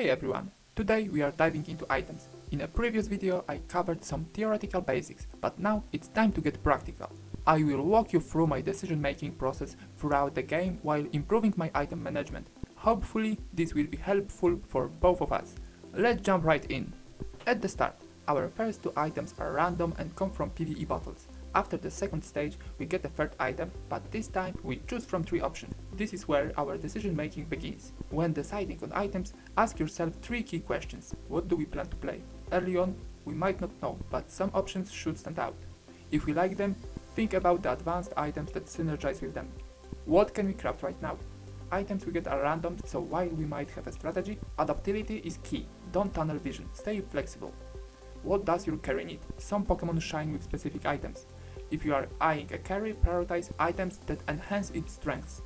Hey everyone! Today we are diving into items. In a previous video I covered some theoretical basics, but now it's time to get practical. I will walk you through my decision making process throughout the game while improving my item management. Hopefully this will be helpful for both of us. Let's jump right in. At the start, our first two items are random and come from PvE battles. After the second stage, we get a third item, but this time we choose from three options. This is where our decision making begins. When deciding on items, ask yourself three key questions. What do we plan to play? Early on, we might not know, but some options should stand out. If we like them, think about the advanced items that synergize with them. What can we craft right now? Items we get are random, so while we might have a strategy, adaptability is key. Don't tunnel vision, stay flexible. What does your carry need? Some Pokemon shine with specific items. If you are eyeing a carry, prioritize items that enhance its strengths.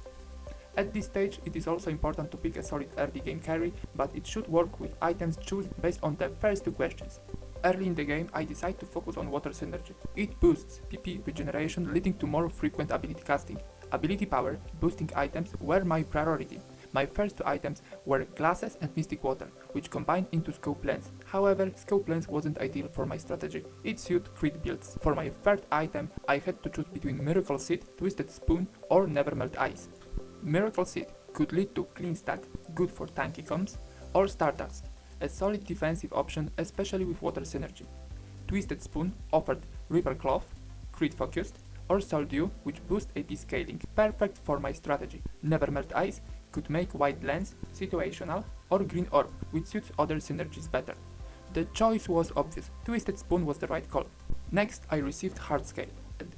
At this stage, it is also important to pick a solid early game carry, but it should work with items chosen based on the first two questions. Early in the game, I decide to focus on water synergy. It boosts PP regeneration, leading to more frequent ability casting. Ability power, boosting items were my priority. My first two items were Glasses and Mystic Water, which combined into Scope Lens. However, Scope Lens wasn't ideal for my strategy. It suited crit builds. For my third item, I had to choose between Miracle Seed, Twisted Spoon, or Never Melt Ice. Miracle Seed could lead to Clean Stack, good for tanky comms, or Stardust, a solid defensive option especially with water synergy. Twisted Spoon offered Reaper Cloth, crit focused, or Soul Dew, which boosts AP scaling, perfect for my strategy. Never Melt Ice could make White Lens, situational, or Green Orb, which suits other synergies better. The choice was obvious, Twisted Spoon was the right call. Next I received Hard Scale,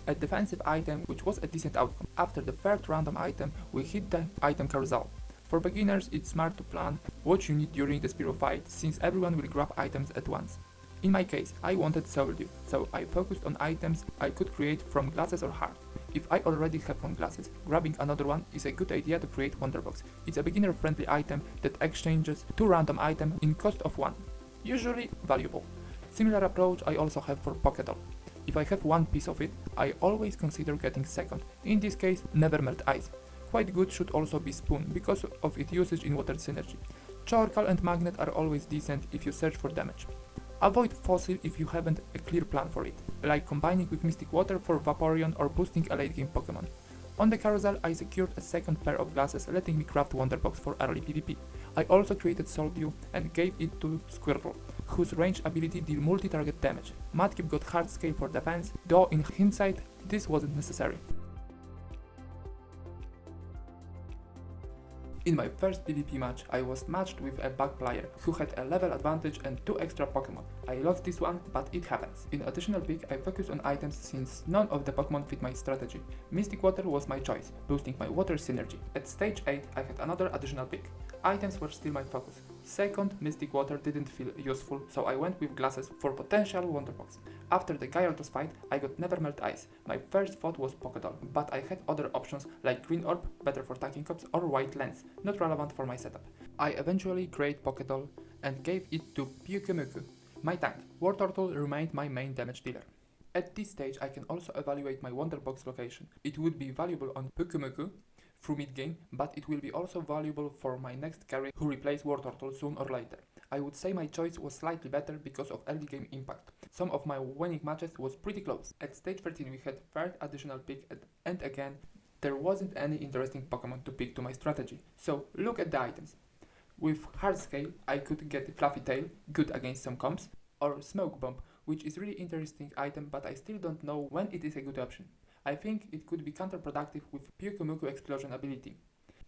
a defensive item which was a decent outcome. After the third random item, we hit the item carousel. For beginners, it's smart to plan what you need during the Spearow fight, since everyone will grab items at once. In my case, I wanted Soul Dew, so I focused on items I could create from Glasses or Heart. If I already have one Glasses, grabbing another one is a good idea to create Wonderbox. It's a beginner-friendly item that exchanges two random items in cost of one. Usually valuable. Similar approach I also have for Pokédoll. If I have one piece of it, I always consider getting second. In this case, Never Melt Ice. Quite good should also be Spoon because of its usage in water synergy. Charcoal and Magnet are always decent if you search for damage. Avoid Fossil if you haven't a clear plan for it, like combining with Mystic Water for Vaporeon or boosting a late game Pokemon. On the carousel, I secured a second pair of Glasses, letting me craft Wonderbox for early PvP. I also created Soul Dew and gave it to Squirtle, whose range ability deal multi-target damage. Mudkip got Hard Scale for defense, though in hindsight, this wasn't necessary. In my first PvP match, I was matched with a bug player who had a level advantage and two extra Pokemon. I lost this one, but it happens. In additional pick, I focused on items since none of the Pokemon fit my strategy. Mystic Water was my choice, boosting my water synergy. At stage 8, I had another additional pick. Items were still my focus. Second, Mystic Water didn't feel useful, so I went with Glasses for potential Wonderbox. After the Gyarados fight, I got Never Melt Ice. My first thought was Pokédoll, but I had other options like Green Orb, better for tanking cops, or White Lens, not relevant for my setup. I eventually created Pokédoll and gave it to Pokemuku, my tank. Wartortle remained my main damage dealer. At this stage, I can also evaluate my Wonderbox location. It would be valuable on Pokemuku through mid-game, but it will be also valuable for my next carry who replace Wartortle soon or later. I would say my choice was slightly better because of early game impact. Some of my winning matches was pretty close. At stage 13 we had third additional pick and again, there wasn't any interesting Pokemon to pick to my strategy. So look at the items. With Hard Scale I could get Fluffy Tail, good against some comps, or Smoke Bomb, which is really interesting item but I still don't know when it is a good option. I think it could be counterproductive with Pokemuku Explosion ability.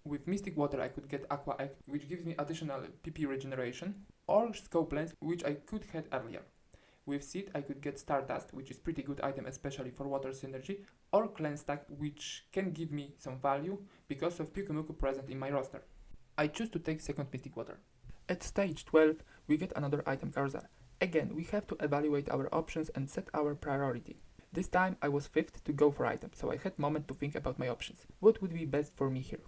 With Mystic Water I could get Aqua Egg, which gives me additional PP regeneration, or Scope Lens, which I could have earlier. With Seed I could get Stardust, which is pretty good item especially for water synergy, or Cleanse Stack, which can give me some value because of Pokemuku present in my roster. I choose to take second Mystic Water. At stage 12 we get another item carousel. Again, we have to evaluate our options and set our priority. This time I was fifth to go for items, so I had moment to think about my options. What would be best for me here?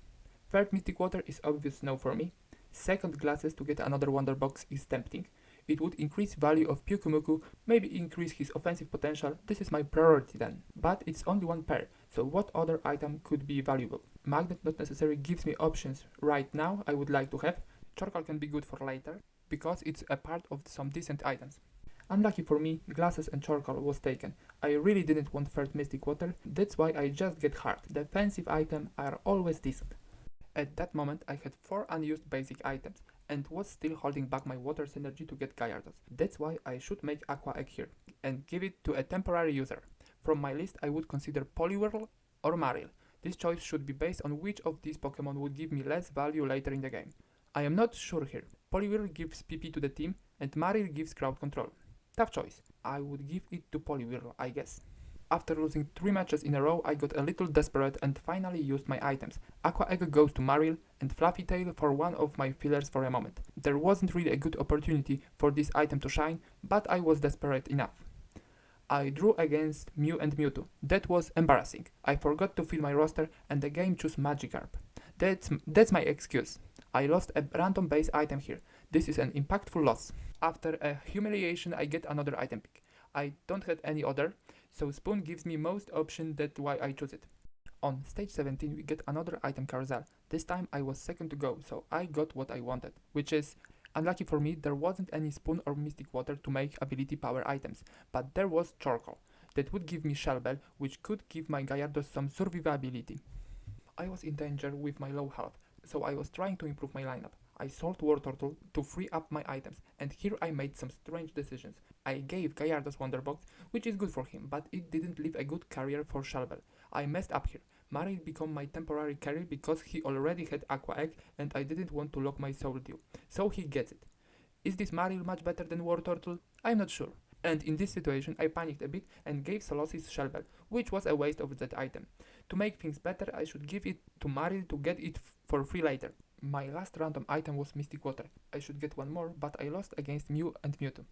Third Mystic Water is obvious no for me. Second Glasses to get another Wonderbox is tempting. It would increase value of Pokemuku, maybe increase his offensive potential, this is my priority then. But it's only one pair, so what other item could be valuable? Magnet not necessarily gives me options right now I would like to have. Charcoal can be good for later, because it's a part of some decent items. Unlucky for me, glasses and charcoal was taken. I really didn't want third mystic water, that's why I just get hard. Defensive items are always decent. At that moment I had 4 unused basic items, and was still holding back my water synergy to get Gyarados. That's why I should make Aqua Egg here, and give it to a temporary user. From my list I would consider Poliwhirl or Marill. This choice should be based on which of these Pokemon would give me less value later in the game. I am not sure here. Poliwhirl gives PP to the team, and Marill gives crowd control. Tough choice. I would give it to Poliwhirl, I guess. After losing 3 matches in a row, I got a little desperate and finally used my items. Aqua Egg goes to Marill and Fluffy Tail for one of my fillers for a moment. There wasn't really a good opportunity for this item to shine, but I was desperate enough. I drew against Mew and Mewtwo. That was embarrassing. I forgot to fill my roster and the game chose Magikarp. That's my excuse. I lost a random base item here. This is an impactful loss. After a humiliation I get another item pick. I don't have any other, so Spoon gives me most option, that's why I choose it. On stage 17 we get another item carousel. This time I was second to go, so I got what I wanted, which is, unlucky for me, there wasn't any Spoon or Mystic Water to make ability power items, but there was Charcoal. That would give me Shell Bell, which could give my Gyarados some survivability. I was in danger with my low health, so I was trying to improve my lineup. I sold Wartortle to free up my items, and here I made some strange decisions. I gave Gyarados Wonderbox, which is good for him, but it didn't leave a good carrier for Shelbel. I messed up here. Marill became my temporary carrier because he already had Aqua Egg, and I didn't want to lock my Soul Dew, so he gets it. Is this Marill much better than Wartortle? I'm not sure. And in this situation I panicked a bit and gave Solosis Shelbel, which was a waste of that item. To make things better I should give it to Marill to get it for free later. My last random item was Mystic Water. I should get one more, but I lost against Mew and Mewtwo.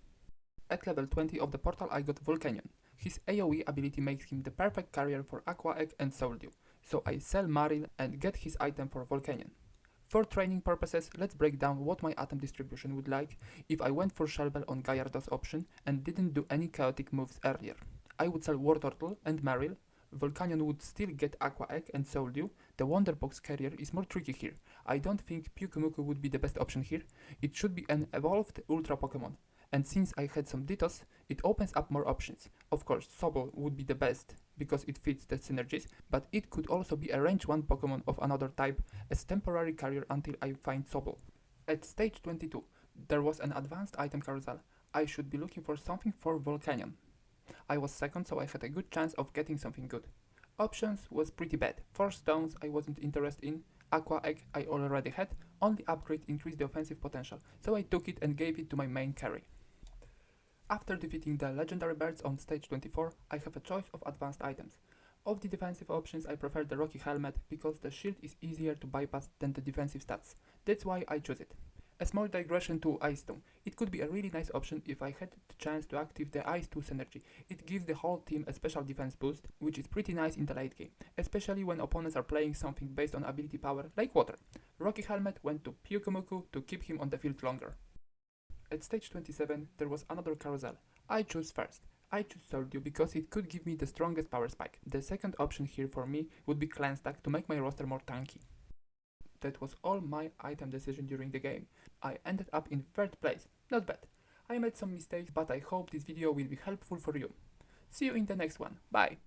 At level 20 of the portal I got Volcanion. His AoE ability makes him the perfect carrier for Aqua Egg and Soul Dew, so I sell Marill and get his item for Volcanion. For training purposes, let's break down what my atom distribution would like if I went for Shelbel on Gyarados option and didn't do any chaotic moves earlier. I would sell Wartortle and Marill. Volcanion would still get Aqua Egg and Soul Dew. The Wonderbox carrier is more tricky here. I don't think Pyukumuku would be the best option here. It should be an evolved Ultra Pokemon. And since I had some Dittos, it opens up more options. Of course, Sobble would be the best, because it fits the synergies, but it could also be a range 1 Pokemon of another type as temporary carrier until I find Sobble. At stage 22, there was an advanced item carousel. I should be looking for something for Volcanion. I was second, so I had a good chance of getting something good. Options was pretty bad. 4 stones I wasn't interested in, Aqua Egg I already had, only upgrade increased the offensive potential, so I took it and gave it to my main carry. After defeating the legendary birds on stage 24, I have a choice of advanced items. Of the defensive options I prefer the Rocky Helmet because the shield is easier to bypass than the defensive stats. That's why I choose it. A small digression to Ice Stone. It could be a really nice option if I had the chance to activate the Ice 2 synergy. It gives the whole team a special defense boost, which is pretty nice in the late game, especially when opponents are playing something based on ability power like water. Rocky Helmet went to Pyukumuku to keep him on the field longer. At stage 27 there was another carousel. I choose first. I choose Soul Dew because it could give me the strongest power spike. The second option here for me would be Clan Stack to make my roster more tanky. That was all my item decision during the game. I ended up in 3rd place. Not bad. I made some mistakes, but I hope this video will be helpful for you. See you in the next one. Bye!